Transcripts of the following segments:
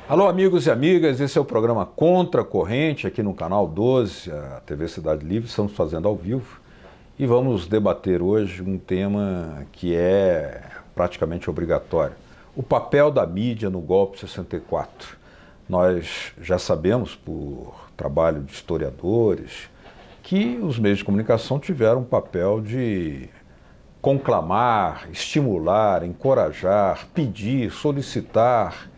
Alô, amigos e amigas, esse é o programa Contra a Corrente, aqui no canal 12, a TV Cidade Livre, estamos fazendo ao vivo e vamos debater hoje um tema que é praticamente obrigatório, o papel da mídia no golpe 64. Nós já sabemos, por trabalho de historiadores, que os meios de comunicação tiveram um papel de conclamar, estimular, encorajar, pedir, solicitar,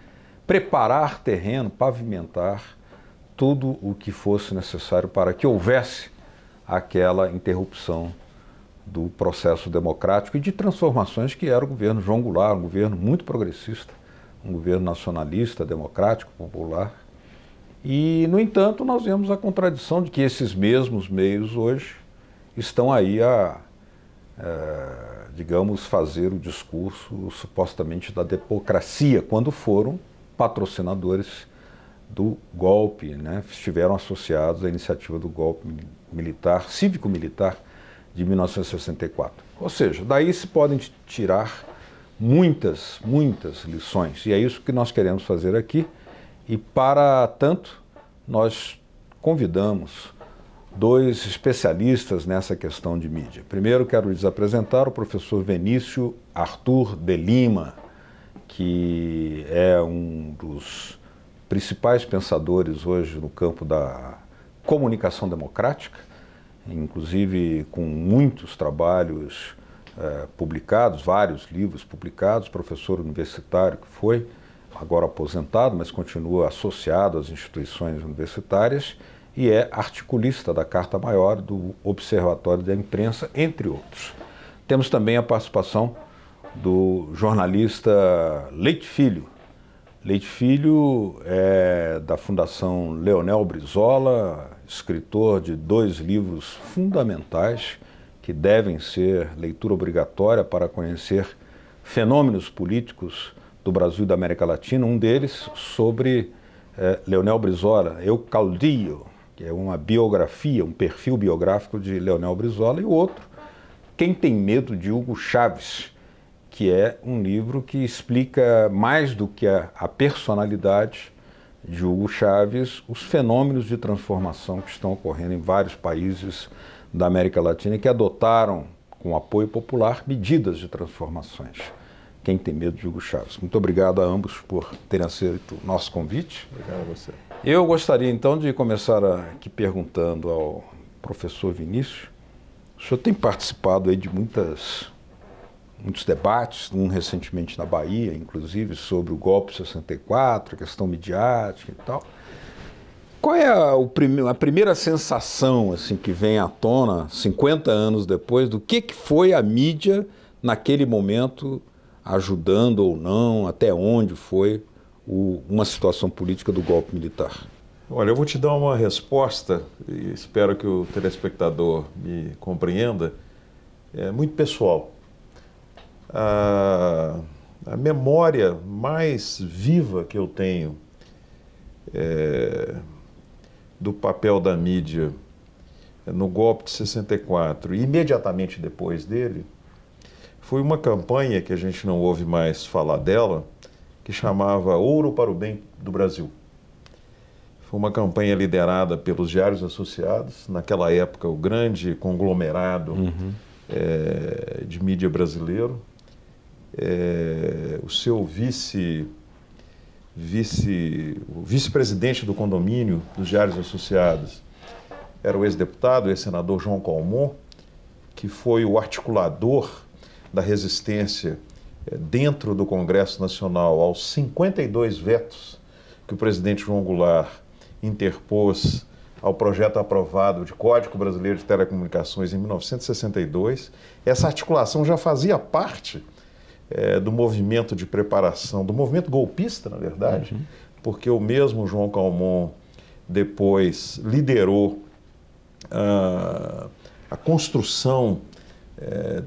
preparar terreno, pavimentar tudo o que fosse necessário para que houvesse aquela interrupção do processo democrático e de transformações que era o governo João Goulart, um governo muito progressista, um governo nacionalista, democrático, popular. E, no entanto, nós vemos a contradição de que esses mesmos meios hoje estão aí digamos, fazer o discurso supostamente da democracia, quando foram patrocinadores do golpe, né? Estiveram associados à iniciativa do golpe militar, cívico-militar de 1964. Ou seja, daí se podem tirar muitas lições, e é isso que nós queremos fazer aqui, e para tanto nós convidamos dois especialistas nessa questão de mídia. Primeiro quero lhes apresentar o professor Vinícius Arthur de Lima, que é um dos principais pensadores hoje no campo da comunicação democrática, inclusive com muitos trabalhos publicados, vários livros publicados, professor universitário que foi, agora aposentado, mas continua associado às instituições universitárias e é articulista da Carta Maior, do Observatório da Imprensa, entre outros. Temos também a participação do jornalista Leite Filho. Leite Filho é da Fundação Leonel Brizola, escritor de 2 livros fundamentais que devem ser leitura obrigatória para conhecer fenômenos políticos do Brasil e da América Latina. Um deles sobre Leonel Brizola, Eu Caudillo, que é uma biografia, um perfil biográfico de Leonel Brizola, e o outro, Quem Tem Medo de Hugo Chávez, que é um livro que explica mais do que a personalidade de Hugo Chávez, os fenômenos de transformação que estão ocorrendo em vários países da América Latina e que adotaram, com apoio popular, medidas de transformações. Quem Tem Medo de Hugo Chávez. Muito obrigado a ambos por terem aceito o nosso convite. Obrigado a você. Eu gostaria então de começar aqui perguntando ao professor Vinícius. O senhor tem participado aí de muitos debates, um recentemente na Bahia, inclusive, sobre o golpe 64, a questão midiática e tal. Qual é a primeira sensação assim, que vem à tona, 50 anos depois, do que foi a mídia naquele momento, ajudando ou não, até onde foi uma situação política do golpe militar? Olha, eu vou te dar uma resposta, e espero que o telespectador me compreenda, é muito pessoal. A memória mais viva que eu tenho do papel da mídia no golpe de 64 e imediatamente depois dele, foi uma campanha que a gente não ouve mais falar dela, que chamava Ouro para o Bem do Brasil. Foi uma campanha liderada pelos Diários Associados, naquela época o grande conglomerado de mídia brasileiro. O seu vice-presidente do condomínio dos Diários Associados era o ex-deputado, o ex-senador João Calmon, que foi o articulador da resistência dentro do Congresso Nacional aos 52 vetos que o presidente João Goulart interpôs ao projeto aprovado de Código Brasileiro de Telecomunicações em 1962. Essa articulação já fazia parte do movimento de preparação, do movimento golpista, na verdade, porque o mesmo João Calmon depois liderou a construção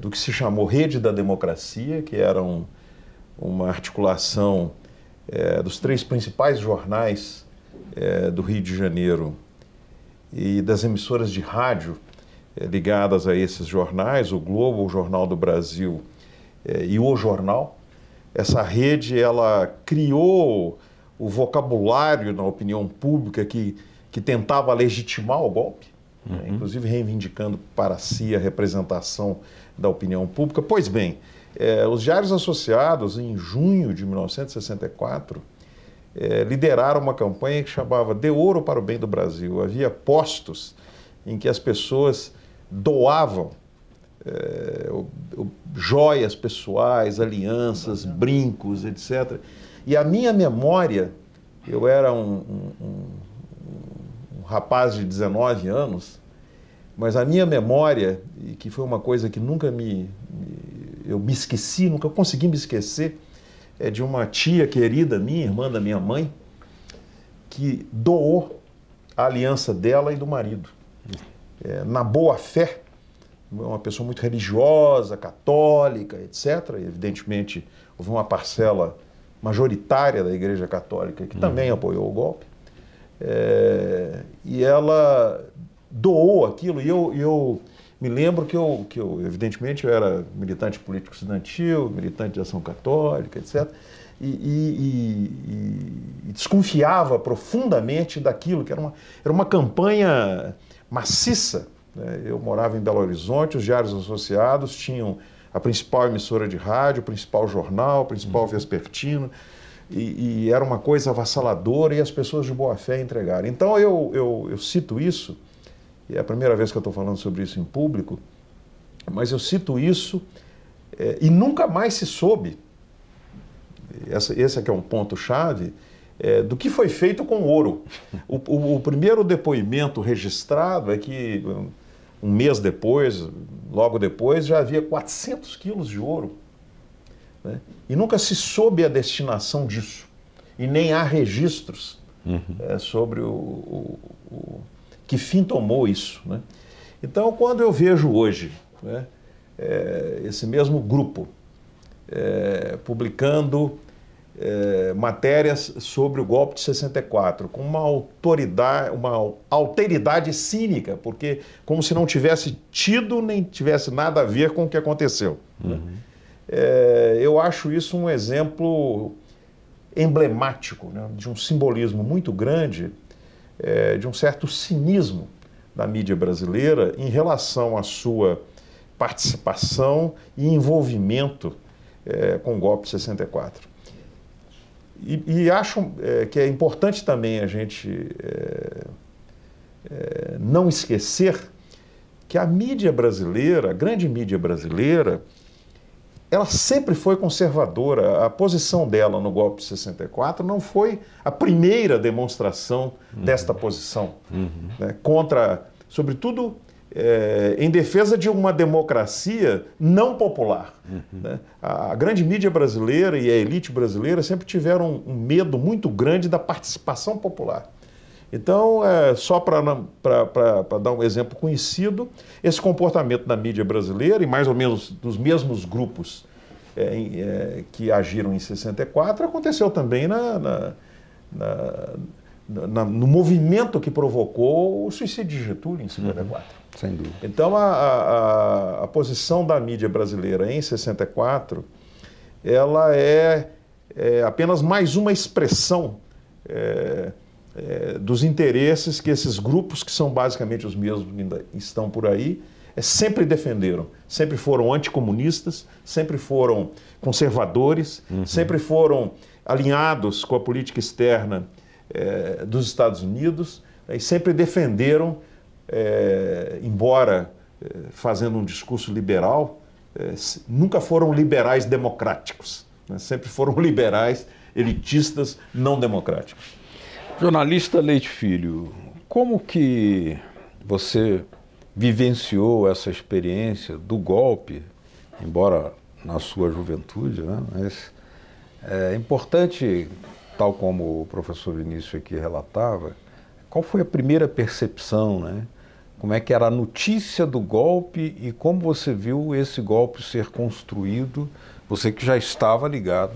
do que se chamou Rede da Democracia, que era uma articulação dos 3 principais jornais do Rio de Janeiro e das emissoras de rádio ligadas a esses jornais, o Globo, o Jornal do Brasil e o Jornal. Essa rede, ela criou o vocabulário na opinião pública que tentava legitimar o golpe, inclusive reivindicando para si a representação da opinião pública. Pois bem, os Diários Associados, em junho de 1964, lideraram uma campanha que chamava De Ouro para o Bem do Brasil. Havia postos em que as pessoas doavam joias pessoais, alianças, brincos, etc. E a minha memória, eu era um rapaz de 19 anos, mas a minha memória, e que foi uma coisa que nunca eu me esqueci, nunca consegui me esquecer, é de uma tia querida minha, irmã da minha mãe, que doou a aliança dela e do marido. Na boa fé, uma pessoa muito religiosa, católica, etc. E, evidentemente, houve uma parcela majoritária da Igreja Católica que também apoiou o golpe. E ela doou aquilo, e eu me lembro que eu, evidentemente, eu era militante político estudantil, militante de ação católica, etc., e desconfiava profundamente daquilo, que era uma campanha maciça, né? Eu morava em Belo Horizonte, os Diários Associados tinham a principal emissora de rádio, o principal jornal, o principal vespertino, e era uma coisa avassaladora, e as pessoas de boa fé entregaram. Então eu cito isso, e é a primeira vez que eu estou falando sobre isso em público, mas eu cito isso e nunca mais se soube, esse aqui é um ponto-chave, do que foi feito com ouro. O primeiro depoimento registrado é que um mês depois, logo depois, já havia 400 quilos de ouro, né? E nunca se soube a destinação disso, e nem há registros sobre que fim tomou isso, né? Então, quando eu vejo hoje, né, esse mesmo grupo publicando matérias sobre o golpe de 64, com uma alteridade cínica, porque como se não tivesse tido nem tivesse nada a ver com o que aconteceu, né? Eu acho isso um exemplo emblemático, né, de um simbolismo muito grande, de um certo cinismo da mídia brasileira em relação à sua participação e envolvimento com o golpe de 64. E acho que é importante também a gente não esquecer que a mídia brasileira, a grande mídia brasileira, ela sempre foi conservadora. A posição dela no golpe de 64 não foi a primeira demonstração desta posição, né, contra, sobretudo, em defesa de uma democracia não popular. Né? A grande mídia brasileira e a elite brasileira sempre tiveram um medo muito grande da participação popular. Então, só para dar um exemplo conhecido, esse comportamento da mídia brasileira, e mais ou menos dos mesmos grupos que agiram em 64, aconteceu também no movimento que provocou o suicídio de Getúlio em 54. Sem dúvida. Então, a posição da mídia brasileira em 64, ela é apenas mais uma expressão dos interesses que esses grupos, que são basicamente os mesmos que ainda estão por aí, sempre defenderam. Sempre foram anticomunistas, sempre foram conservadores, sempre foram alinhados com a política externa dos Estados Unidos, e sempre defenderam, embora fazendo um discurso liberal, nunca foram liberais democráticos, né? Sempre foram liberais elitistas não democráticos. Jornalista Leite Filho, como que você vivenciou essa experiência do golpe, embora na sua juventude, né? Mas é importante, tal como o professor Vinícius aqui relatava, qual foi a primeira percepção, né? Como é que era a notícia do golpe e como você viu esse golpe ser construído, você que já estava ligado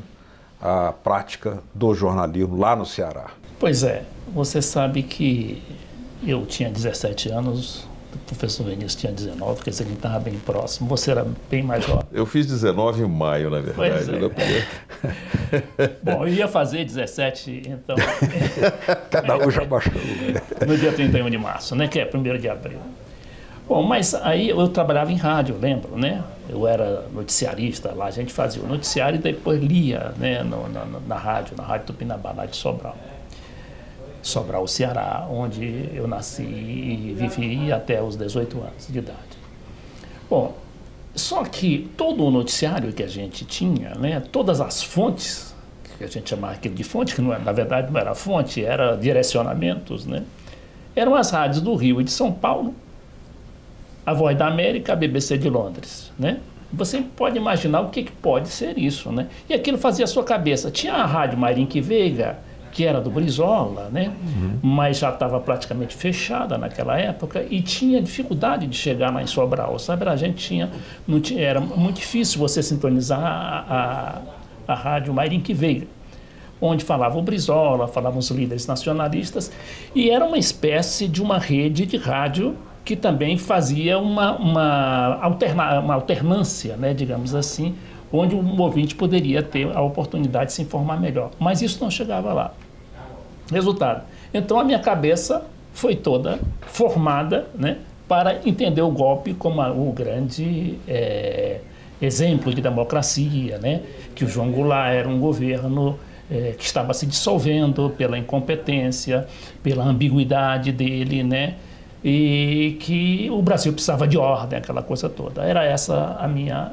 à prática do jornalismo lá no Ceará? Pois é, você sabe que eu tinha 17 anos, o professor Vinícius tinha 19, quer dizer, ele estava bem próximo. Você era bem mais jovem. Eu fiz 19 em maio, na verdade. Bom, eu ia fazer 17, então... Cada um já baixou. No dia 31 de março, né, que é 1º de abril. Bom, mas aí eu trabalhava em rádio, lembro, né? Eu era noticiarista lá, a gente fazia o noticiário e depois lia, né, na Rádio Tupinambá, lá de Sobral. Sobral, Ceará, onde eu nasci e vivi até os 18 anos de idade. Bom, só que todo o noticiário que a gente tinha, né, todas as fontes, que a gente chamava aquilo de fonte, que não era, na verdade não era fonte, era direcionamentos, né, eram as rádios do Rio e de São Paulo, a Voz da América, a BBC de Londres, né? Você pode imaginar o que pode ser isso, né? E aquilo fazia a sua cabeça. Tinha a Rádio Mairinque Veiga, que era do Brizola, né? Mas já estava praticamente fechada naquela época e tinha dificuldade de chegar lá em Sobral, sabe? A gente era muito difícil você sintonizar a Rádio Mairinque Veiga, onde falava o Brizola, falavam os líderes nacionalistas, e era uma espécie de uma rede de rádio que também fazia uma alternância, né, digamos assim, onde o ouvinte poderia ter a oportunidade de se informar melhor. Mas isso não chegava lá. Resultado. Então a minha cabeça foi toda formada, né, para entender o golpe como o grande exemplo de democracia, né, que o João Goulart era um governo que estava se dissolvendo pela incompetência, pela ambiguidade dele, né, e que o Brasil precisava de ordem, aquela coisa toda. Era essa a minha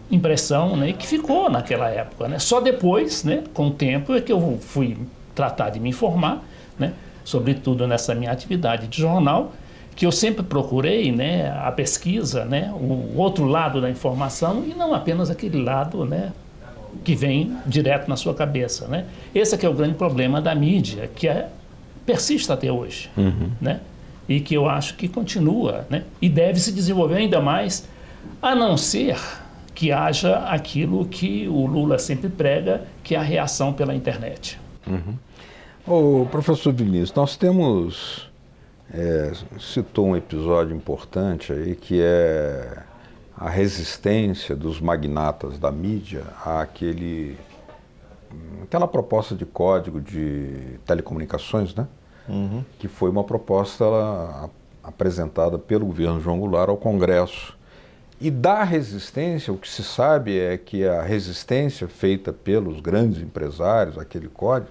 impressão, né, que ficou naquela época, né? Só depois, né, com o tempo, é que eu fui tratar de me informar, né, sobretudo nessa minha atividade de jornal, que eu sempre procurei, né, a pesquisa, né, o outro lado da informação e não apenas aquele lado, né, que vem direto na sua cabeça, né? Esse é que é o grande problema da mídia, que persiste até hoje, né? E que eu acho que continua, né? E deve se desenvolver ainda mais, a não ser que haja aquilo que o Lula sempre prega, que é a reação pela internet. Ô, professor Vinícius, nós temos, citou um episódio importante aí, que é a resistência dos magnatas da mídia àquela proposta de código de telecomunicações, né? Que foi uma proposta apresentada pelo governo João Goulart ao Congresso. E da resistência, o que se sabe é que a resistência feita pelos grandes empresários, aquele código,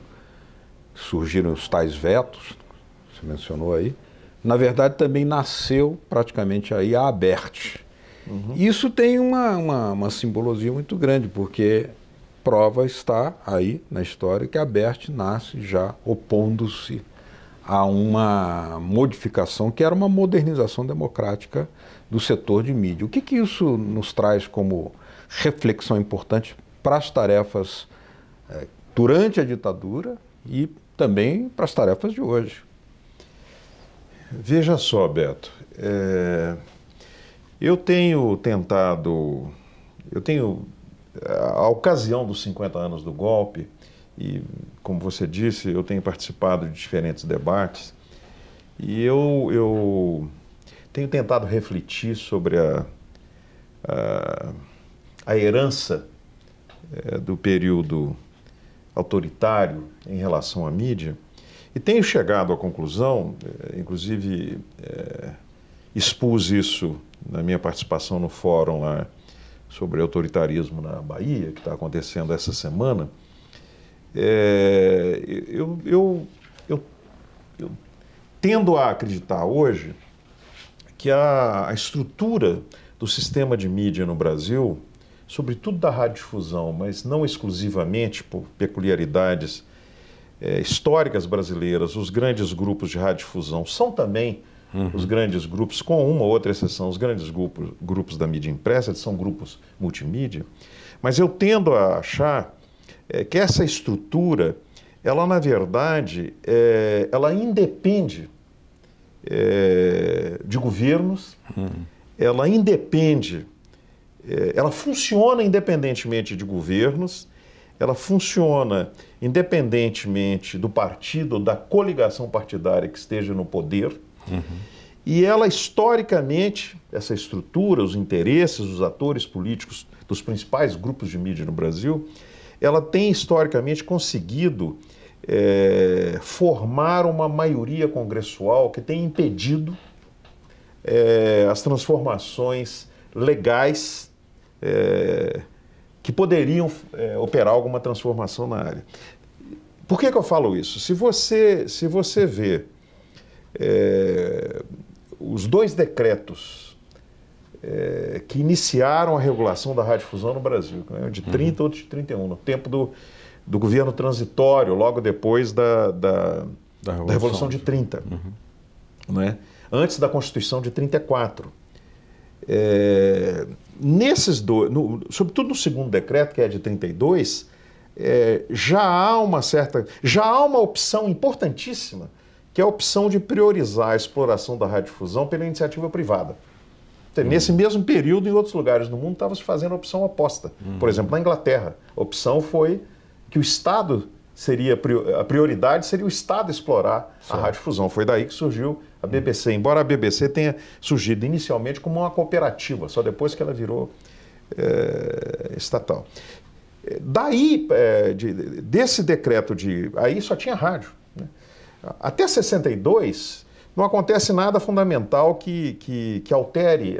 surgiram os tais vetos, você mencionou aí, na verdade também nasceu praticamente aí a Abert. Isso tem uma simbologia muito grande, porque prova está aí na história que a Abert nasce já opondo-se a uma modificação que era uma modernização democrática do setor de mídia. O que isso nos traz como reflexão importante para as tarefas durante a ditadura e também para as tarefas de hoje? Veja só, Beto, eu tenho a ocasião dos 50 anos do golpe, e, como você disse, eu tenho participado de diferentes debates, e eu tenho tentado refletir sobre a herança do período autoritário em relação à mídia, e tenho chegado à conclusão, inclusive expus isso na minha participação no fórum lá sobre autoritarismo na Bahia, que está acontecendo essa semana. Eu tendo a acreditar hoje que a estrutura do sistema de mídia no Brasil, sobretudo da radiodifusão, mas não exclusivamente por peculiaridades históricas brasileiras, os grandes grupos de radiodifusão são também os grandes grupos, com uma ou outra exceção, os grandes grupos da mídia impressa, são grupos multimídia, mas eu tendo a achar que essa estrutura, ela na verdade, ela independe de governos, ela independe, ela funciona independentemente de governos, ela funciona independentemente do partido ou da coligação partidária que esteja no poder, E ela, historicamente, essa estrutura, os interesses, os atores políticos dos principais grupos de mídia no Brasil, ela tem historicamente conseguido formar uma maioria congressual que tem impedido as transformações legais que poderiam operar alguma transformação na área. Por que eu falo isso? Se você vê os dois decretos que iniciaram a regulação da radiodifusão no Brasil, de 30 e outro de 31, no tempo do governo transitório, logo depois da Revolução de 30, não é? Antes da Constituição de 34. Nesses dois, sobretudo no segundo decreto, que é de 32, já há uma opção importantíssima, que é a opção de priorizar a exploração da radiodifusão pela iniciativa privada. Nesse mesmo período, em outros lugares do mundo, estava se fazendo a opção oposta. Por exemplo, na Inglaterra, a opção foi que o Estado a prioridade seria o Estado explorar a radiodifusão. Foi daí que surgiu a BBC, embora a BBC tenha surgido inicialmente como uma cooperativa, só depois que ela virou estatal. Daí, desse decreto aí só tinha rádio, né? Até 62, não acontece nada fundamental que altere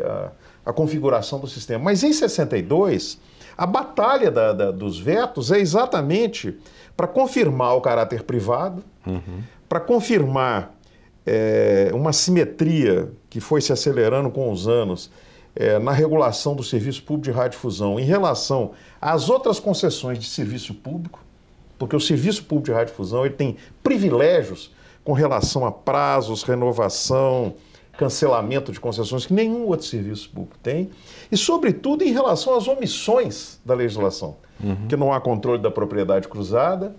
a configuração do sistema. Mas em 62, a batalha dos vetos é exatamente para confirmar o caráter privado, para confirmar uma simetria que foi se acelerando com os anos na regulação do serviço público de radiodifusão em relação às outras concessões de serviço público, porque o serviço público de radiodifusão ele tem privilégios com relação a prazos, renovação, cancelamento de concessões que nenhum outro serviço público tem, e sobretudo em relação às omissões da legislação, que não há controle da propriedade cruzada.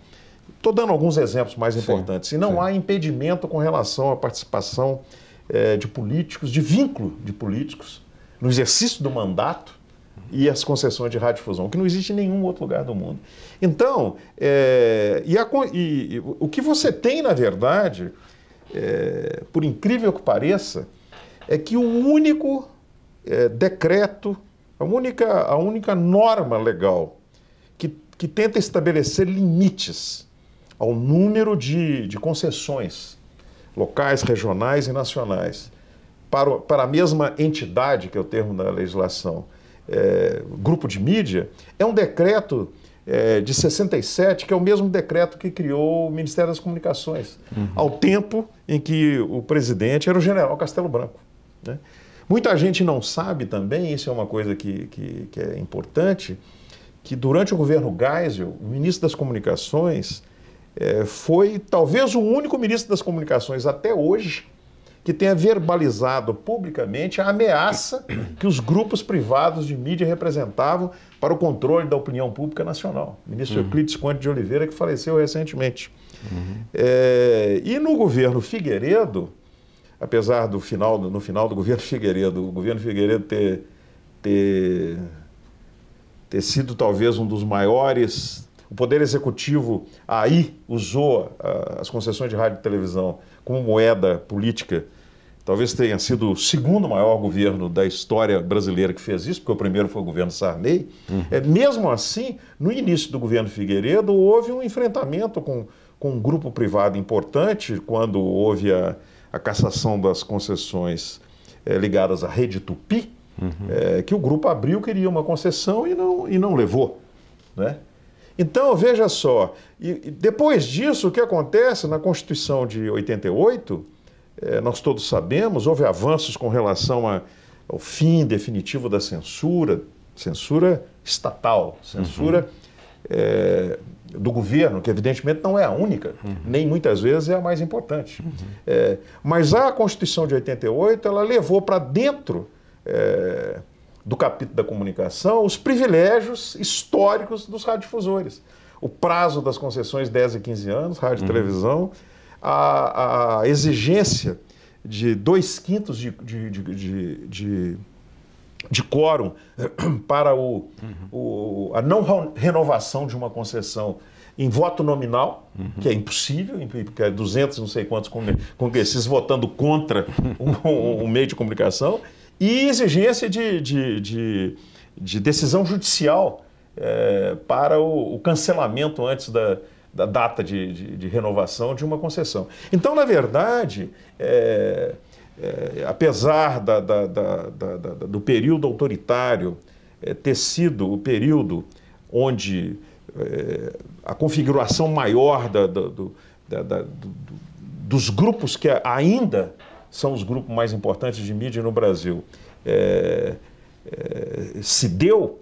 Estou dando alguns exemplos mais importantes. E não há impedimento com relação à participação de políticos, de vínculo de políticos no exercício do mandato e as concessões de radiodifusão, que não existe em nenhum outro lugar do mundo. Então, o que você tem, na verdade, por incrível que pareça, é que o único decreto, a única norma legal que tenta estabelecer limites ao número de concessões locais, regionais e nacionais para a mesma entidade, que é o termo da legislação, grupo de mídia, é um decreto de 67, que é o mesmo decreto que criou o Ministério das Comunicações, ao tempo em que o presidente era o general Castelo Branco, né? Muita gente não sabe também, isso é uma coisa que é importante, que durante o governo Geisel, o ministro das Comunicações foi talvez o único ministro das Comunicações até hoje que tenha verbalizado publicamente a ameaça que os grupos privados de mídia representavam para o controle da opinião pública nacional. O ministro Euclides Conde de Oliveira, que faleceu recentemente. E no governo Figueiredo, apesar no final do governo Figueiredo, o governo Figueiredo ter sido talvez um dos maiores, o Poder Executivo aí usou as concessões de rádio e televisão como moeda política, talvez tenha sido o segundo maior governo da história brasileira que fez isso, porque o primeiro foi o governo Sarney. Mesmo assim, no início do governo Figueiredo, houve um enfrentamento com um grupo privado importante, quando houve a cassação das concessões ligadas à Rede Tupi, que o grupo Abril queria uma concessão e não levou, né? Então, veja só, e depois disso, o que acontece na Constituição de 88, nós todos sabemos, houve avanços com relação ao fim definitivo da censura estatal, censura do governo, que evidentemente não é a única, nem muitas vezes é a mais importante. Mas a Constituição de 88, ela levou para dentro do capítulo da comunicação os privilégios históricos dos radiodifusores. O prazo das concessões, 10 e 15 anos, rádio e televisão, a exigência de 2/5 de quórum para a não renovação de uma concessão em voto nominal, que é impossível, porque é 200 não sei quantos congressistas votando contra um meio de comunicação, e exigência de decisão judicial para o cancelamento antes da data de renovação de uma concessão. Então, na verdade, apesar do período autoritário ter sido o período onde a configuração maior dos grupos que ainda são os grupos mais importantes de mídia no Brasil se deu,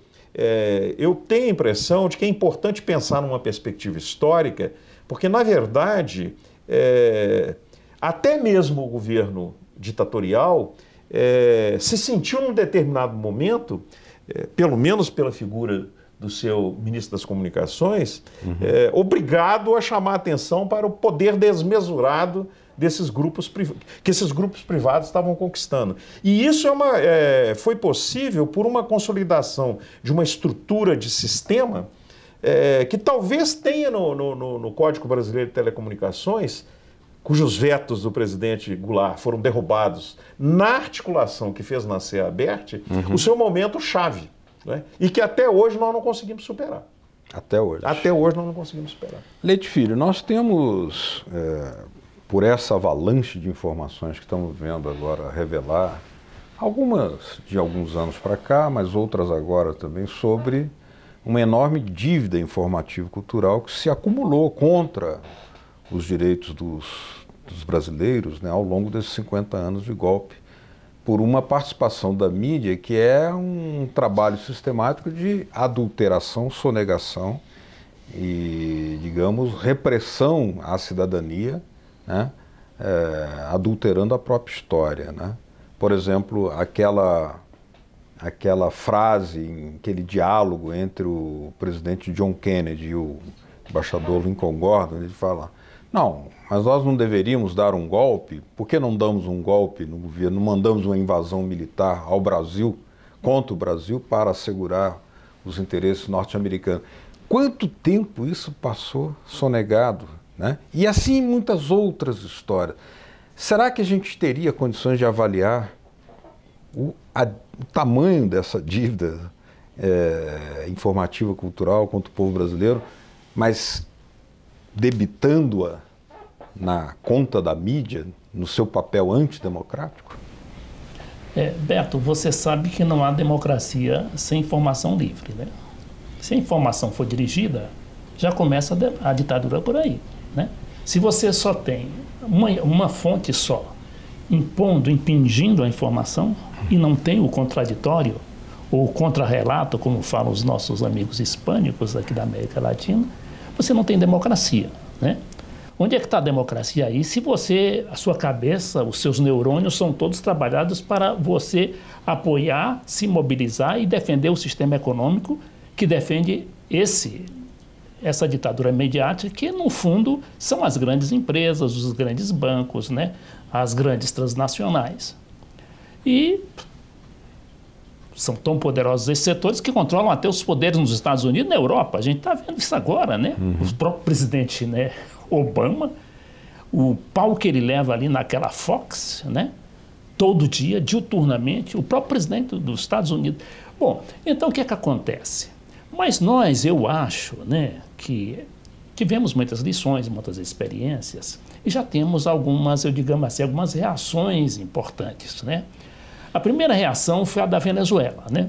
eu tenho a impressão de que é importante pensar numa perspectiva histórica, porque, na verdade, até mesmo o governo ditatorial se sentiu num determinado momento, pelo menos pela figura do seu ministro das Comunicações, obrigado a chamar a atenção para o poder desmesurado desses grupos que esses grupos privados estavam conquistando. E isso foi possível por uma consolidação de uma estrutura de sistema que talvez tenha no Código Brasileiro de Telecomunicações, cujos vetos do presidente Goulart foram derrubados na articulação que fez nascer a ABERT, o seu momento chave. Né? E que até hoje nós não conseguimos superar. Até hoje. Até hoje nós não conseguimos superar. Leite Filho, nós temos, por essa avalanche de informações que estamos vendo agora revelar, algumas de alguns anos para cá, mas outras agora também, sobre uma enorme dívida informativo-cultural que se acumulou contra os direitos dos brasileiros, né, ao longo desses 50 anos de golpe, por uma participação da mídia que é um trabalho sistemático de adulteração, sonegação e, digamos, repressão à cidadania, né, adulterando a própria história, né? Por exemplo, aquela frase, aquele diálogo entre o presidente John Kennedy e o embaixador Lincoln Gordon, ele fala: não, mas nós não deveríamos dar um golpe. Por que não damos um golpe no governo, não mandamos uma invasão militar ao Brasil, contra o Brasil, para assegurar os interesses norte-americanos? Quanto tempo isso passou sonegado, né? E assim muitas outras histórias. Será que a gente teria condições de avaliar o tamanho dessa dívida informativa cultural contra o povo brasileiro, mas debitando-a na conta da mídia, no seu papel antidemocrático? Beto, você sabe que não há democracia sem informação livre, né? Se a informação for dirigida, já começa a ditadura por aí, né? Se você só tem uma fonte só, impingindo a informação, e não tem o contraditório, ou o contra-relato, como falam os nossos amigos hispânicos aqui da América Latina, você não tem democracia, né? Onde é que está a democracia aí? Se a sua cabeça, os seus neurônios são todos trabalhados para você apoiar, se mobilizar e defender o sistema econômico que defende essa ditadura mediática, que no fundo são as grandes empresas, os grandes bancos, né? As grandes transnacionais. E são tão poderosos esses setores que controlam até os poderes nos Estados Unidos e na Europa. A gente está vendo isso agora, né? O próprio presidente, né, Obama, o pau que ele leva ali naquela Fox, né? Todo dia, diuturnamente, o próprio presidente dos Estados Unidos. Bom, então o que é que acontece? Mas nós, eu acho, né, que tivemos muitas lições, muitas experiências, e já temos algumas, algumas reações importantes, né? A primeira reação foi a da Venezuela, né?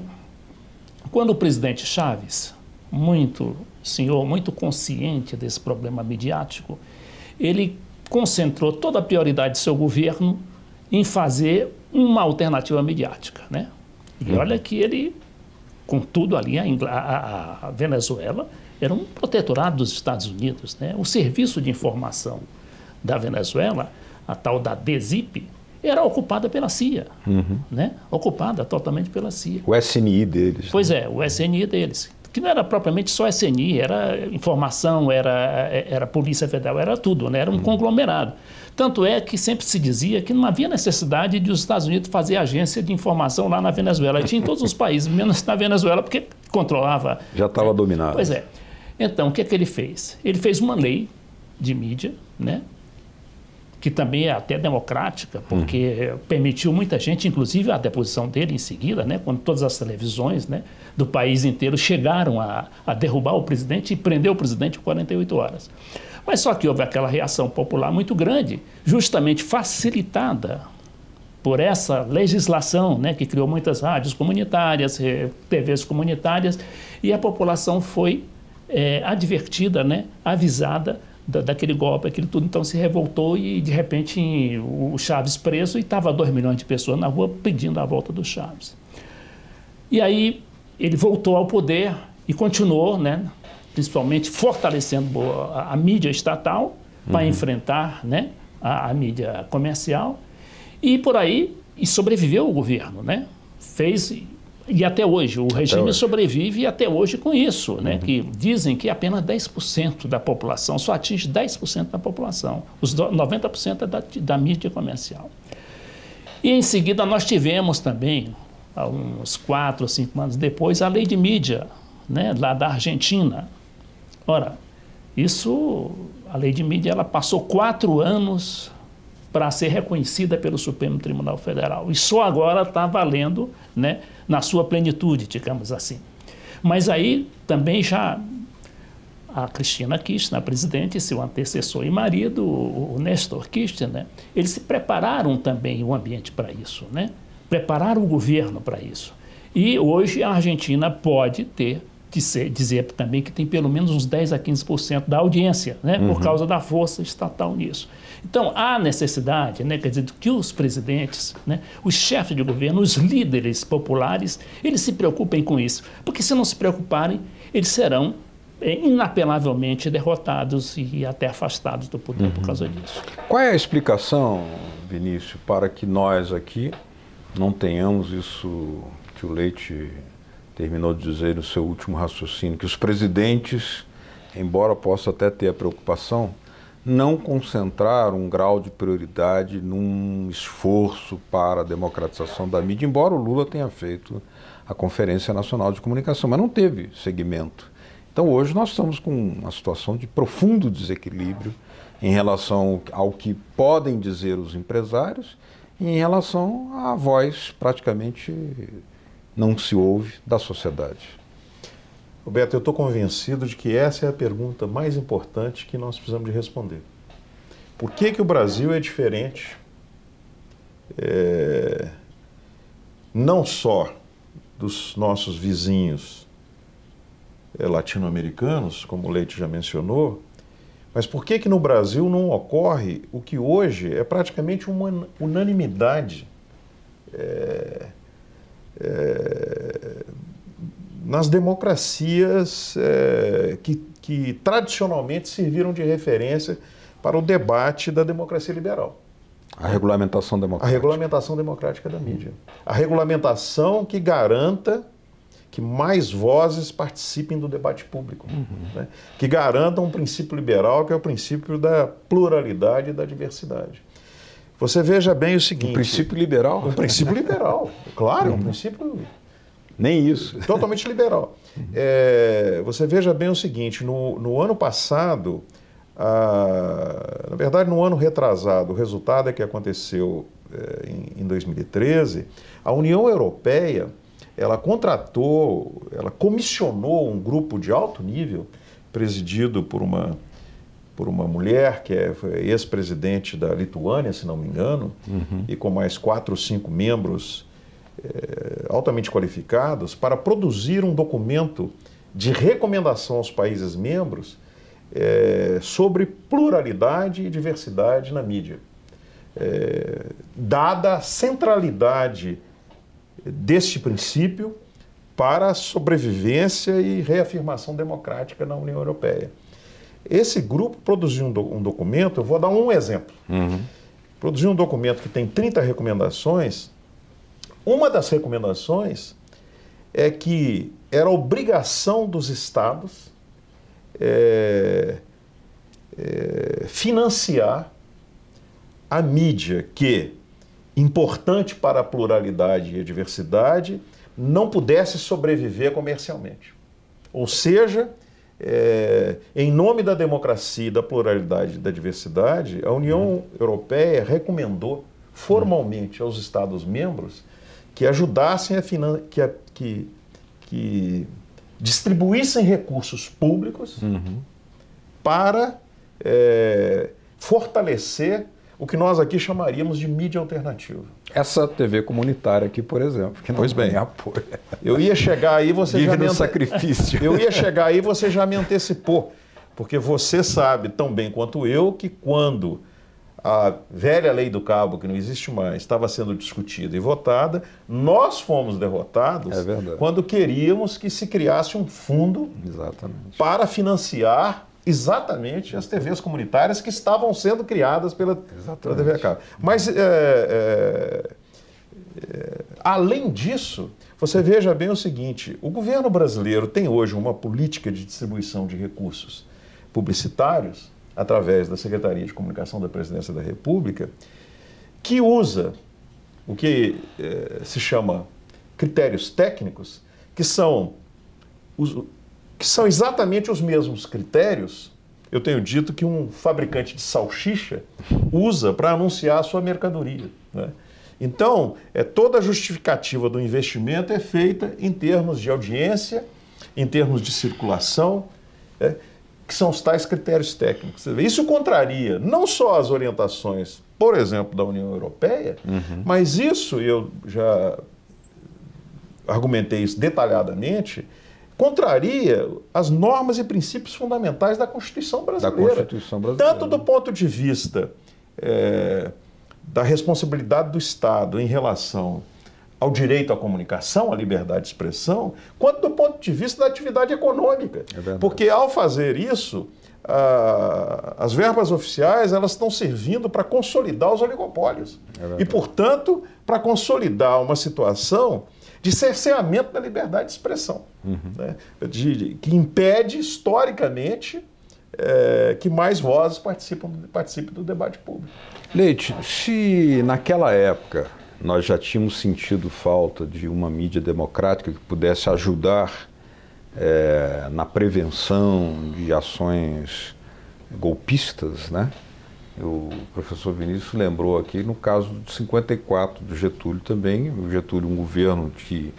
Quando o presidente Chávez, muito consciente desse problema midiático, ele concentrou toda a prioridade do seu governo em fazer uma alternativa midiática, né? E olha que ele, contudo, ali a Venezuela era um protetorado dos Estados Unidos, né? O serviço de informação da Venezuela, a tal da DZIP, era ocupada pela CIA, né? Ocupada totalmente pela CIA. O SNI deles. Pois é, o SNI deles. Que não era propriamente só SNI, era informação, era Polícia Federal, era tudo, né? Era um conglomerado. Tanto é que sempre se dizia que não havia necessidade de os Estados Unidos fazer agência de informação lá na Venezuela. E tinha em todos os países, menos na Venezuela, porque controlava... Já estava dominado. Pois é. Então, o que é que ele fez? Ele fez uma lei de mídia, né? Que também é até democrática, porque permitiu muita gente, inclusive a deposição dele em seguida, né? Quando todas as televisões, né, do país inteiro chegaram a derrubar o presidente e prender o presidente em 48 horas. Mas só que houve aquela reação popular muito grande, justamente facilitada por essa legislação, né, que criou muitas rádios comunitárias, TVs comunitárias, e a população foi advertida, né, avisada daquele golpe, aquilo tudo. Então se revoltou e, de repente, o Chaves preso, e estava 2 milhões de pessoas na rua pedindo a volta do Chaves. E aí ele voltou ao poder e continuou, né, principalmente fortalecendo a mídia estatal para enfrentar, né, a mídia comercial. E por aí, e sobreviveu o governo, né? Fez, e até hoje, o regime sobrevive até hoje com isso, né? Que dizem que apenas 10% da população, só atinge 10% da população. Os 90% é da mídia comercial. E em seguida nós tivemos também, há uns 4 ou 5 anos depois, a lei de mídia, né? Lá da Argentina. Ora, a lei de mídia, ela passou 4 anos para ser reconhecida pelo Supremo Tribunal Federal. E só agora está valendo, né, na sua plenitude, digamos assim. Mas aí também já a Cristina Kirchner, a presidente, e seu antecessor e marido, o Néstor Kirchner, né, eles se prepararam também o ambiente para isso, né? Prepararam o governo para isso. E hoje a Argentina pode dizer também que tem pelo menos uns 10 a 15% da audiência, né, por causa da força estatal nisso. Então, há necessidade, né, quer dizer, que os presidentes, né, os chefes de governo, os líderes populares, eles se preocupem com isso. Porque se não se preocuparem, eles serão inapelavelmente derrotados e até afastados do poder por causa disso. Qual é a explicação, Vinícius, para que nós aqui não tenhamos isso que o Leite terminou de dizer no seu último raciocínio, que os presidentes, embora possam até ter a preocupação, não concentrar um grau de prioridade num esforço para a democratização da mídia, embora o Lula tenha feito a Conferência Nacional de Comunicação, mas não teve segmento. Então hoje nós estamos com uma situação de profundo desequilíbrio em relação ao que podem dizer os empresários e em relação à voz praticamente não se ouve da sociedade. Roberto, eu estou convencido de que essa é a pergunta mais importante que nós precisamos de responder. Por que o Brasil é diferente, não só dos nossos vizinhos latino-americanos, como o Leite já mencionou, mas por que no Brasil não ocorre o que hoje é praticamente uma unanimidade nas democracias que tradicionalmente serviram de referência para o debate da democracia liberal. A regulamentação democrática. A regulamentação democrática da mídia. A regulamentação que garanta que mais vozes participem do debate público. Né? Que garanta um princípio liberal, que é o princípio da pluralidade e da diversidade. Você veja bem o seguinte... Um princípio liberal? Um princípio liberal, claro, um princípio... Nem isso. Totalmente liberal. Você veja bem o seguinte, no ano passado, na verdade no ano retrasado, o resultado é que aconteceu em 2013, a União Europeia, ela comissionou um grupo de alto nível, presidido por uma mulher que foi ex-presidente da Lituânia, se não me engano, e com mais 4 ou 5 membros altamente qualificados, para produzir um documento de recomendação aos países membros sobre pluralidade e diversidade na mídia. Dada a centralidade deste princípio para a sobrevivência e reafirmação democrática na União Europeia. Esse grupo produziu um documento, eu vou dar um exemplo. Produziu um documento que tem 30 recomendações. Uma das recomendações é que era obrigação dos estados financiar a mídia que, importante para a pluralidade e a diversidade, não pudesse sobreviver comercialmente. Ou seja, em nome da democracia, da pluralidade e da diversidade, a União Europeia recomendou formalmente aos Estados-membros que ajudassem que distribuíssem recursos públicos para fortalecer o que nós aqui chamaríamos de mídia alternativa. Essa TV comunitária aqui, por exemplo, que não tem apoio. Eu ia chegar aí, você já me sacrifício. Eu ia chegar aí, você já me antecipou, porque você sabe tão bem quanto eu que quando a velha lei do cabo, que não existe mais, estava sendo discutida e votada, nós fomos derrotados quando queríamos que se criasse um fundo para financiar exatamente as TVs comunitárias que estavam sendo criadas pela TV a cabo. Mas, além disso, você veja bem o seguinte, o governo brasileiro tem hoje uma política de distribuição de recursos publicitários através da Secretaria de Comunicação da Presidência da República, que usa o que se chama critérios técnicos, que são exatamente os mesmos critérios, eu tenho dito, que um fabricante de salsicha usa para anunciar a sua mercadoria, né? Então, toda a justificativa do investimento é feita em termos de audiência, em termos de circulação, que são os tais critérios técnicos. Isso contraria não só as orientações, por exemplo, da União Europeia, mas isso, eu já argumentei isso detalhadamente, contraria as normas e princípios fundamentais da Constituição brasileira. Tanto do ponto de vista da responsabilidade do Estado em relação ao direito à comunicação, à liberdade de expressão, quanto do ponto de vista da atividade econômica. Porque ao fazer isso, as verbas oficiais elas estão servindo para consolidar os oligopólios. E, portanto, para consolidar uma situação de cerceamento da liberdade de expressão, né? Que impede, historicamente, que mais vozes participem do debate público. Leite, se naquela época nós já tínhamos sentido falta de uma mídia democrática que pudesse ajudar na prevenção de ações golpistas, né? O professor Vinícius lembrou aqui no caso de 54 do Getúlio também, o Getúlio, um governo que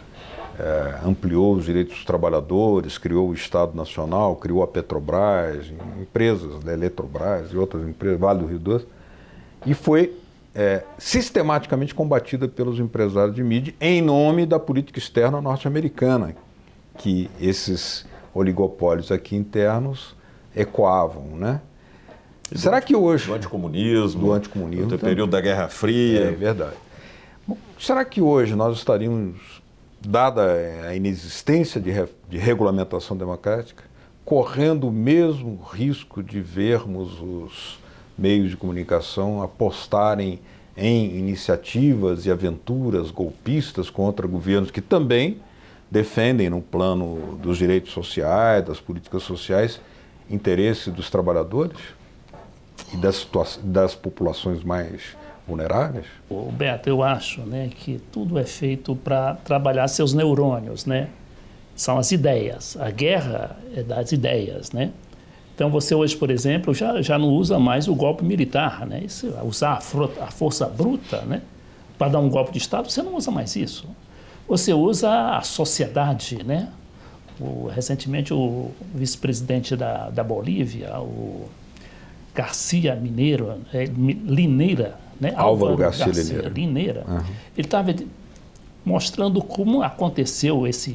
ampliou os direitos dos trabalhadores, criou o Estado Nacional, criou a Petrobras, empresas, né, Eletrobras e outras empresas, Vale do Rio Doce, e foi sistematicamente combatida pelos empresários de mídia em nome da política externa norte-americana, que esses oligopólios aqui internos ecoavam, né? Será que hoje... Do anticomunismo, do período da Guerra Fria. É verdade. Bom, será que hoje nós estaríamos, dada a inexistência de regulamentação democrática, correndo o mesmo risco de vermos os meios de comunicação apostarem em iniciativas e aventuras golpistas contra governos que também defendem, no plano dos direitos sociais, das políticas sociais, interesse dos trabalhadores e das populações mais vulneráveis? Beto, eu acho, né, que tudo é feito para trabalhar seus neurônios, né? São as ideias. A guerra é das ideias, né? Então você hoje, por exemplo, já não usa mais o golpe militar, né? Usar a força bruta, né, para dar um golpe de Estado, você não usa mais isso. Você usa a sociedade, né? Recentemente o vice-presidente da Bolívia, o Garcia Lineira, né? Álvaro Garcia Lineira. Ele estava mostrando como aconteceu essa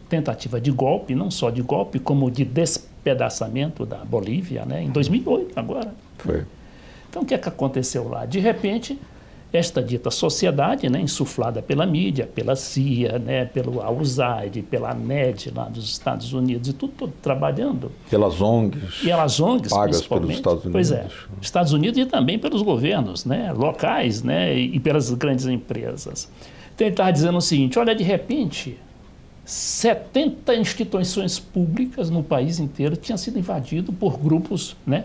tentativa de golpe, não só de golpe, como de despedaçamento da Bolívia, né? Em 2008 agora. Foi. Então o que é que aconteceu lá? De repente, esta dita sociedade, né, insuflada pela mídia, pela CIA, né, pelo USAID, pela NED lá dos Estados Unidos, e tudo trabalhando. Pelas ONGs. E elas ONGs, pagas pelos Estados Unidos. Pois é, Estados Unidos e também pelos governos, né, locais, né, e pelas grandes empresas. Então ele estava dizendo o seguinte, olha, de repente, 70 instituições públicas no país inteiro tinham sido invadidas por grupos, né,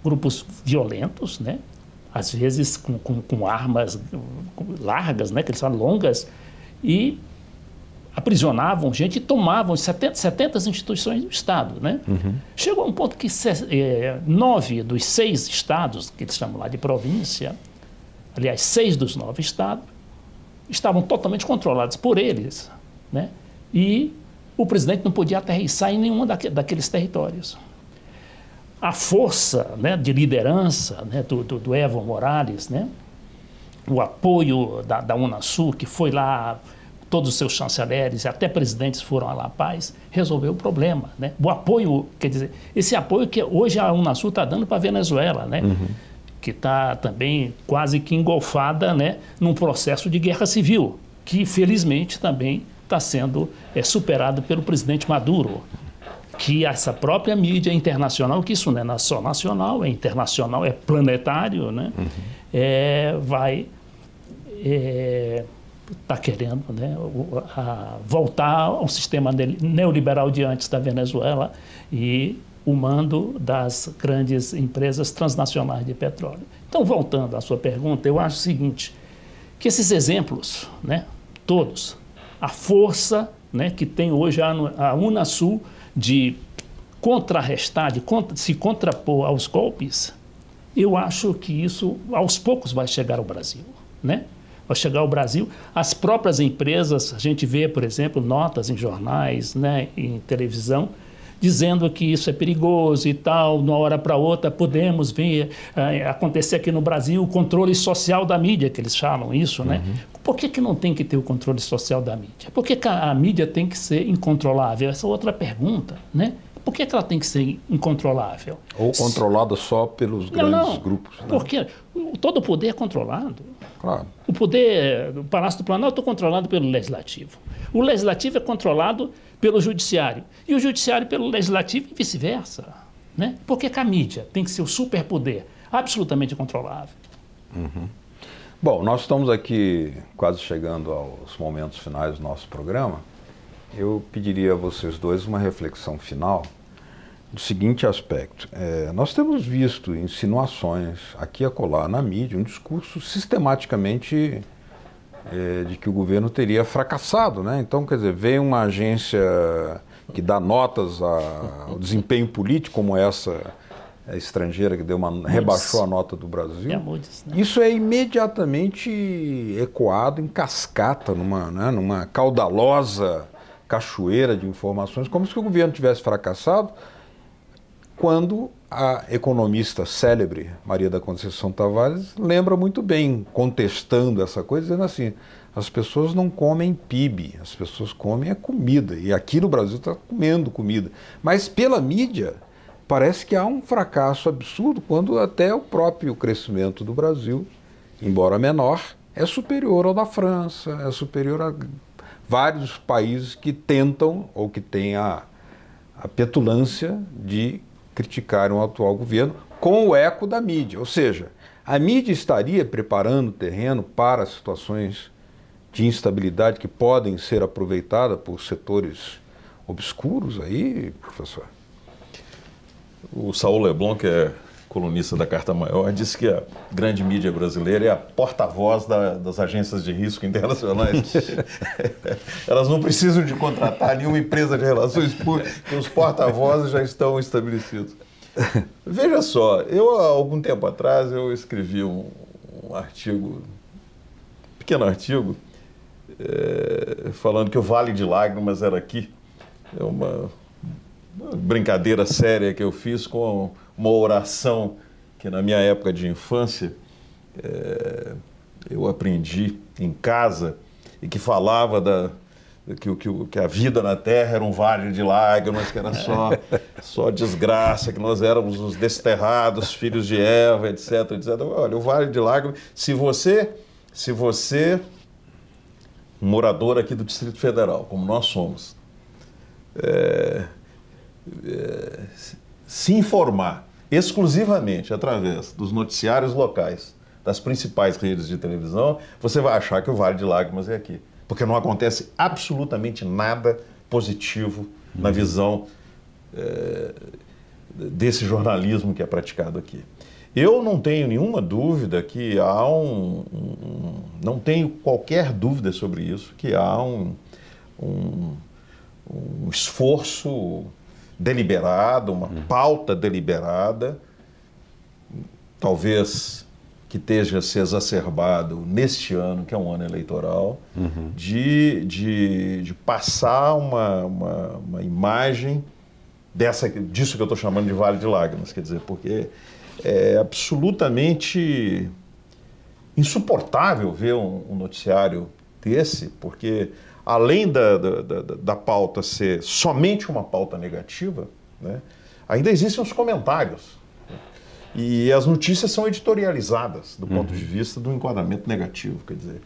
grupos violentos, né, às vezes com armas largas, né, que eles falam longas, e aprisionavam gente e tomavam 70 instituições do Estado, né? Chegou a um ponto que 9 dos 6 estados, que eles chamam lá de província, aliás, 6 dos 9 estados, estavam totalmente controlados por eles, né? E o presidente não podia aterrissar em nenhum daqueles territórios. A força, né, de liderança, né, do Evo Morales, né, o apoio da Unasul, que foi lá, todos os seus chanceleres e até presidentes foram a La Paz, resolveu o problema, né? O apoio, quer dizer, esse apoio que hoje a Unasul está dando para a Venezuela, né? Que está também quase que engolfada, né, num processo de guerra civil, que felizmente também está sendo superado pelo presidente Maduro, que essa própria mídia internacional, que isso não é só nacional, é internacional, é planetário, né, vai está querendo, né, voltar ao sistema neoliberal de antes da Venezuela e o mando das grandes empresas transnacionais de petróleo. Então, voltando à sua pergunta, eu acho o seguinte, que esses exemplos, né, todos, a força, né, que tem hoje a Unasul de contrarrestar, de se contrapor aos golpes, eu acho que isso, aos poucos, vai chegar ao Brasil, né? Vai chegar ao Brasil. As próprias empresas, a gente vê, por exemplo, notas em jornais, né, em televisão, dizendo que isso é perigoso e tal, de uma hora para outra podemos ver acontecer aqui no Brasil o controle social da mídia, que eles falam isso, né? Por que não tem que ter o controle social da mídia? Por que a mídia tem que ser incontrolável? Essa é outra pergunta, né? Por que ela tem que ser incontrolável? Ou controlada só pelos grandes grupos? Né? Porque todo o poder é controlado. Claro. O poder do Palácio do Planalto é controlado pelo Legislativo. O Legislativo é controlado pelo Judiciário. E o Judiciário pelo Legislativo e vice-versa. Né? Por que a mídia tem que ser o superpoder absolutamente controlável? Bom, nós estamos aqui quase chegando aos momentos finais do nosso programa. Eu pediria a vocês dois uma reflexão final do seguinte aspecto. Nós temos visto insinuações aqui e acolá na mídia, um discurso sistematicamente de que o governo teria fracassado, né? Então, quer dizer, vem uma agência que dá notas ao desempenho político, como essa estrangeira que rebaixou a nota do Brasil. Moody's, né? Isso é imediatamente ecoado em cascata, numa caudalosa cachoeira de informações, como se o governo tivesse fracassado, quando a economista célebre Maria da Conceição Tavares lembra muito bem, contestando essa coisa, dizendo assim, as pessoas não comem PIB, as pessoas comem a comida, e aqui no Brasil está comendo comida. Mas pela mídia, parece que há um fracasso absurdo, quando até o próprio crescimento do Brasil, embora menor, é superior ao da França, é superior a vários países que tentam ou que têm a petulância de criticar o atual governo com o eco da mídia. Ou seja, a mídia estaria preparando o terreno para situações de instabilidade que podem ser aproveitadas por setores obscuros aí, professor? O Saul Leblon, que é colunista da Carta Maior, disse que a grande mídia brasileira é a porta-voz das agências de risco internacionais. Elas não precisam de contratar nenhuma empresa de relações públicas, porque os porta-vozes já estão estabelecidos. Veja só, há algum tempo atrás, eu escrevi um artigo, um pequeno artigo, falando que o Vale de Lágrimas era aqui. É uma brincadeira séria que eu fiz com uma oração que na minha época de infância eu aprendi em casa e que falava que a vida na Terra era um vale de lágrimas, que era só desgraça, que nós éramos os desterrados, filhos de Eva, etc, etc. Olha, o vale de lágrimas, se você, um morador aqui do Distrito Federal, como nós somos, se informar exclusivamente através dos noticiários locais das principais redes de televisão, você vai achar que o Vale de Lágrimas é aqui. Porque não acontece absolutamente nada positivo na visão desse jornalismo que é praticado aqui. Eu não tenho nenhuma dúvida que não tenho qualquer dúvida sobre isso, que há um esforço deliberado, uma pauta deliberada, talvez que esteja a ser exacerbado neste ano, que é um ano eleitoral, de passar uma imagem disso que eu estou chamando de Vale de Lágrimas, quer dizer, porque é absolutamente insuportável ver um noticiário desse, porque além da pauta ser somente uma pauta negativa, né, ainda existem os comentários. E as notícias são editorializadas do ponto de vista do enquadramento negativo, quer dizer.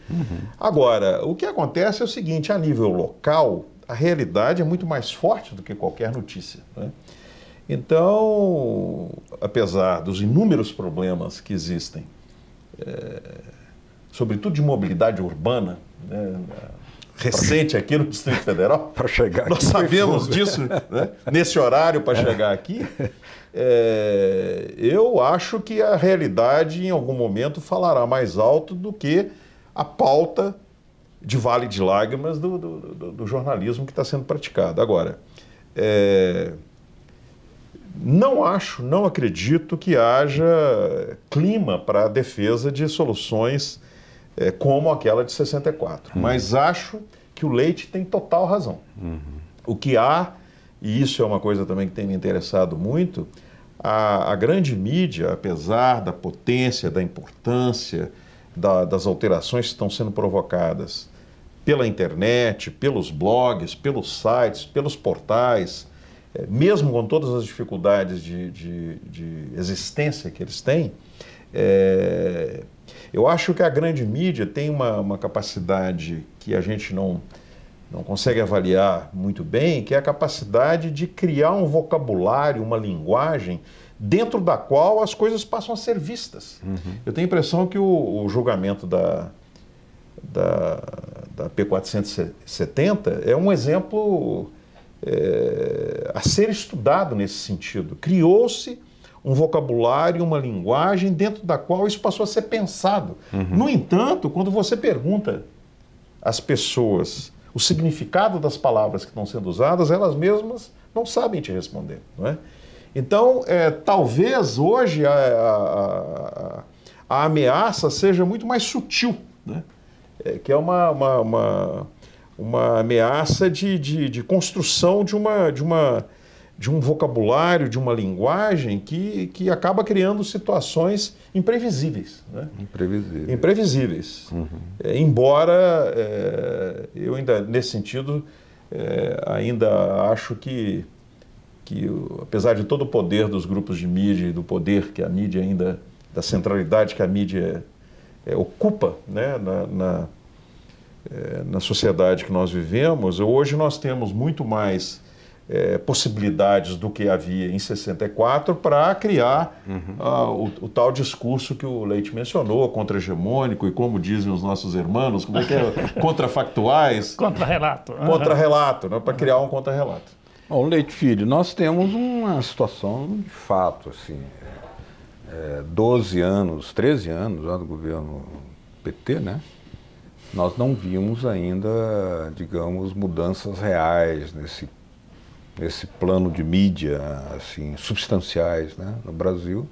Agora, o que acontece é o seguinte, a nível local, a realidade é muito mais forte do que qualquer notícia, né? Então, apesar dos inúmeros problemas que existem, sobretudo de mobilidade urbana, né, recente aqui no Distrito Federal, para chegar nós sabemos disso, né, nesse horário para chegar aqui, eu acho que a realidade em algum momento falará mais alto do que a pauta de Vale de Lágrimas do jornalismo que está sendo praticado. Agora, não acredito que haja clima para a defesa de soluções como aquela de 64. Mas acho que o Leite tem total razão. O que há, e isso é uma coisa também que tem me interessado muito, a grande mídia, apesar da potência, da importância, das alterações que estão sendo provocadas pela internet, pelos blogs, pelos sites, pelos portais, mesmo com todas as dificuldades de existência que eles têm, eu acho que a grande mídia tem uma capacidade que a gente não consegue avaliar muito bem, que é a capacidade de criar um vocabulário, uma linguagem, dentro da qual as coisas passam a ser vistas. Eu tenho a impressão que o julgamento da P470 é um exemplo a ser estudado nesse sentido. Criou-se um vocabulário, uma linguagem dentro da qual isso passou a ser pensado. No entanto, quando você pergunta às pessoas o significado das palavras que estão sendo usadas, elas mesmas não sabem te responder, não é? Então, talvez hoje a ameaça seja muito mais sutil, né? Que é uma ameaça de construção de um vocabulário, de uma linguagem que acaba criando situações imprevisíveis, né? Imprevisíveis. Embora eu ainda, nesse sentido, ainda acho que apesar de todo o poder dos grupos de mídia e do poder que a mídia ainda, da centralidade que a mídia ocupa, né, na sociedade que nós vivemos, hoje nós temos muito mais possibilidades do que havia em 64 para criar o tal discurso que o Leite mencionou, contra-hegemônico e, como dizem os nossos irmãos, como é que é? Contrafactuais. Contra-relato. Contra-relato, né? Para criar um contra-relato. Bom, Leite Filho, nós temos uma situação de fato, assim, 12 anos, 13 anos já do governo PT, né? Nós não vimos ainda, digamos, mudanças reais nesse plano de mídia, assim, substanciais, né? No Brasil.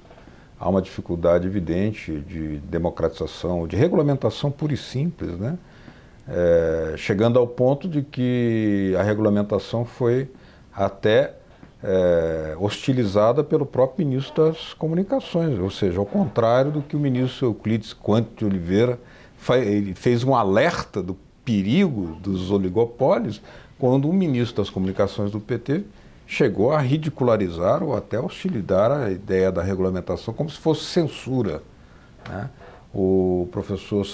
Há uma dificuldade evidente de democratização, de regulamentação pura e simples, né? Chegando ao ponto de que a regulamentação foi até hostilizada pelo próprio ministro das Comunicações, ou seja, ao contrário do que o ministro Euclides Quanto de Oliveira ele fez um alerta do perigo dos oligopólios, quando o ministro das Comunicações do PT chegou a ridicularizar ou até hostilizar a ideia da regulamentação como se fosse censura, né? O professor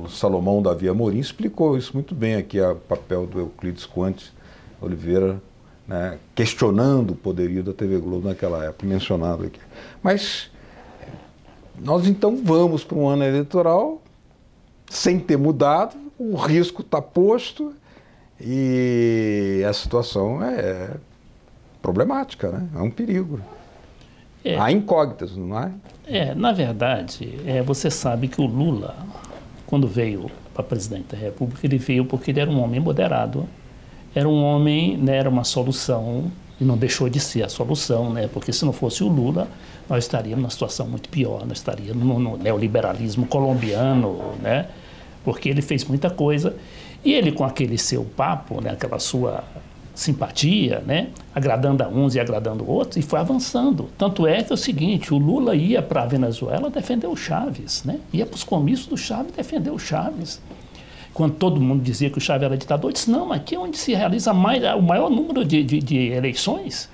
Salomão Davi Amorim explicou isso muito bem aqui, o papel do Euclides Quanto Oliveira, né, questionando o poderio da TV Globo naquela época, mencionado aqui. Mas nós então vamos para um ano eleitoral sem ter mudado, o risco está posto e a situação é problemática, né? É um perigo. Há incógnitas, não é? Na verdade, você sabe que o Lula, quando veio para presidente da República, ele veio porque ele era um homem moderado era um homem, né, era uma solução, e não deixou de ser a solução, né, porque se não fosse o Lula, nós estaríamos numa situação muito pior, nós estaríamos no neoliberalismo colombiano, né, porque ele fez muita coisa, e ele com aquele seu papo, né, aquela sua simpatia, né, agradando a uns e agradando outros, e foi avançando. Tanto é que é o seguinte, o Lula ia para a Venezuela defender o Chávez, né, ia para os comícios do Chávez defender o Chávez. Quando todo mundo dizia que o Chávez era ditador, eu disse, não, aqui é onde se realiza o maior número de eleições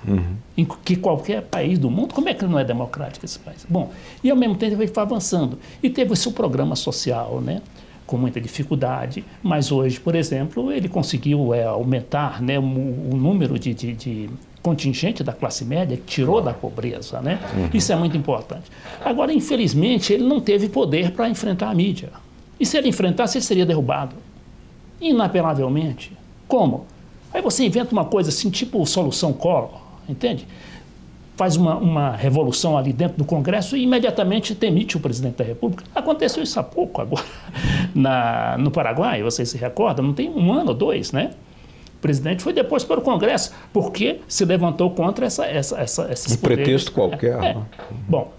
em que qualquer país do mundo. Como é que não é democrático esse país? Bom, e ao mesmo tempo ele foi avançando. E teve o seu programa social, né, com muita dificuldade, mas hoje, por exemplo, ele conseguiu aumentar, né, o número de contingente da classe média, que tirou da pobreza, né? Isso é muito importante. Agora, infelizmente, ele não teve poder para enfrentar a mídia. E se ele enfrentasse, ele seria derrubado. Inapelavelmente. Como? Aí você inventa uma coisa assim, tipo solução Collor, entende? Faz uma revolução ali dentro do Congresso e imediatamente demite o presidente da República. Aconteceu isso há pouco agora no Paraguai, vocês se recordam? Não tem 1 ano ou 2, né? O presidente foi depois para o Congresso, porque se levantou contra esses poderes. Pretexto qualquer. Né? Bom,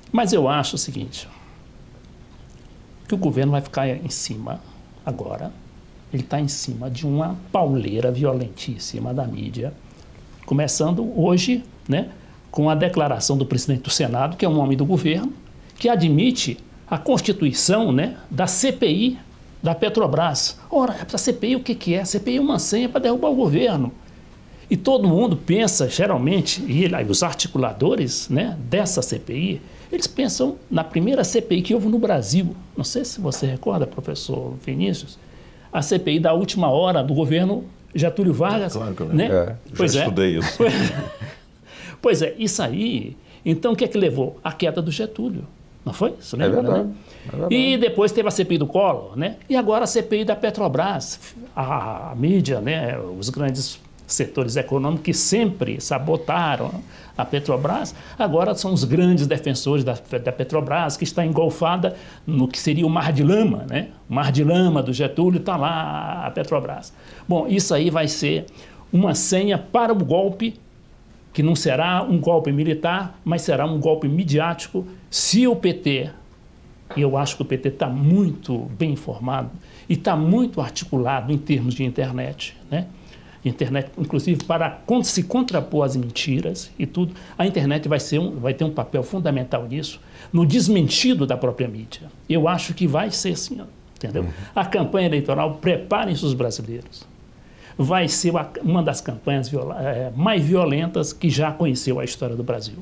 mas eu acho o seguinte, que o governo vai ficar em cima agora, ele está em cima de uma pauleira violentíssima da mídia, começando hoje, né, com a declaração do presidente do Senado, que é um homem do governo, que admite a constituição, né, da CPI da Petrobras. Ora, a CPI o que é? A CPI é uma senha para derrubar o governo. E todo mundo pensa, geralmente, e os articuladores, né, dessa CPI, eles pensam na primeira CPI que houve no Brasil. Não sei se você recorda, professor Vinícius, a CPI da última hora do governo Getúlio Vargas. Claro que eu lembro. Né? Já estudei isso. Pois é, isso aí. Então, o que é que levou? A queda do Getúlio. Não foi? Isso lembra, verdade, né? é verdade. E depois teve a CPI do Collor, né? E agora a CPI da Petrobras. A mídia, né? Os grandes setores econômicos que sempre sabotaram a Petrobras, agora são os grandes defensores da Petrobras, que está engolfada no que seria o mar de lama, né? O mar de lama do Getúlio, está lá a Petrobras. Bom, isso aí vai ser uma senha para o golpe, que não será um golpe militar, mas será um golpe midiático, se o PT, e eu acho que o PT está muito bem informado e está muito articulado em termos de internet, né? Internet, inclusive, para se contrapor às mentiras e tudo, a internet vai ter um papel fundamental nisso, no desmentido da própria mídia. Eu acho que vai ser assim, entendeu? A campanha eleitoral, preparem-se os brasileiros, vai ser uma das campanhas mais violentas que já conheceu a história do Brasil.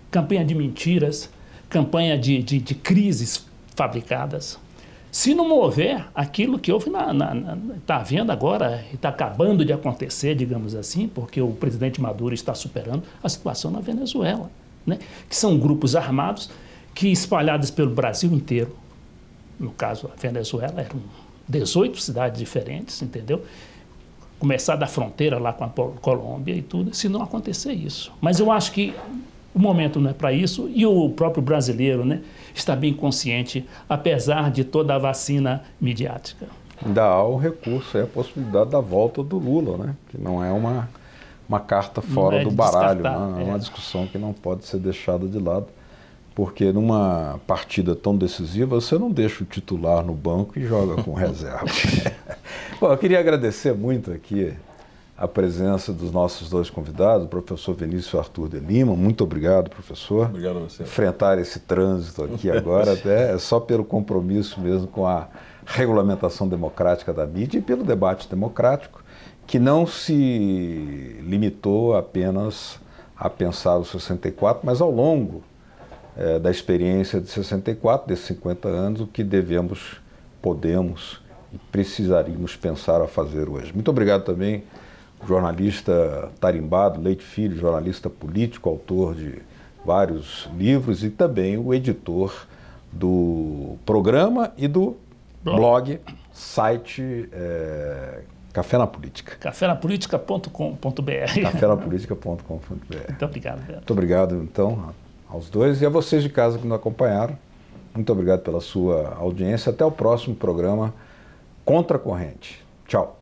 Campanha de mentiras, campanha de crises fabricadas. Se não houver aquilo que houve, está havendo agora, está acabando de acontecer, digamos assim, porque o presidente Maduro está superando a situação na Venezuela, né? Que são grupos armados que, espalhados pelo Brasil inteiro, no caso a Venezuela, eram 18 cidades diferentes, entendeu? Começar da fronteira lá com a Colômbia e tudo, se não acontecer isso. Mas eu acho que o momento não é para isso, e o próprio brasileiro, né, está bem consciente, apesar de toda a vacina midiática. Ainda há o recurso, é a possibilidade da volta do Lula, né, que não é uma carta fora do baralho, né, é uma discussão que não pode ser deixada de lado, porque numa partida tão decisiva você não deixa o titular no banco e joga com reserva. Bom, eu queria agradecer muito aqui a presença dos nossos 2 convidados, o professor Vinícius Arthur de Lima. Muito obrigado, professor. Obrigado a você. Enfrentar esse trânsito aqui agora, até só pelo compromisso mesmo com a regulamentação democrática da mídia e pelo debate democrático, que não se limitou apenas a pensar o 64, mas ao longo da experiência de 64, desses 50 anos, o que devemos, podemos e precisaríamos pensar a fazer hoje. Muito obrigado também, jornalista tarimbado, Leite Filho, jornalista político, autor de vários livros e também o editor do programa e do blog, site Café na Política. cafenapolitica.com.br. cafenapolitica.com.br. Muito obrigado, Beto. Muito obrigado, então, aos dois e a vocês de casa que nos acompanharam. Muito obrigado pela sua audiência. Até o próximo programa Contra a Corrente. Tchau.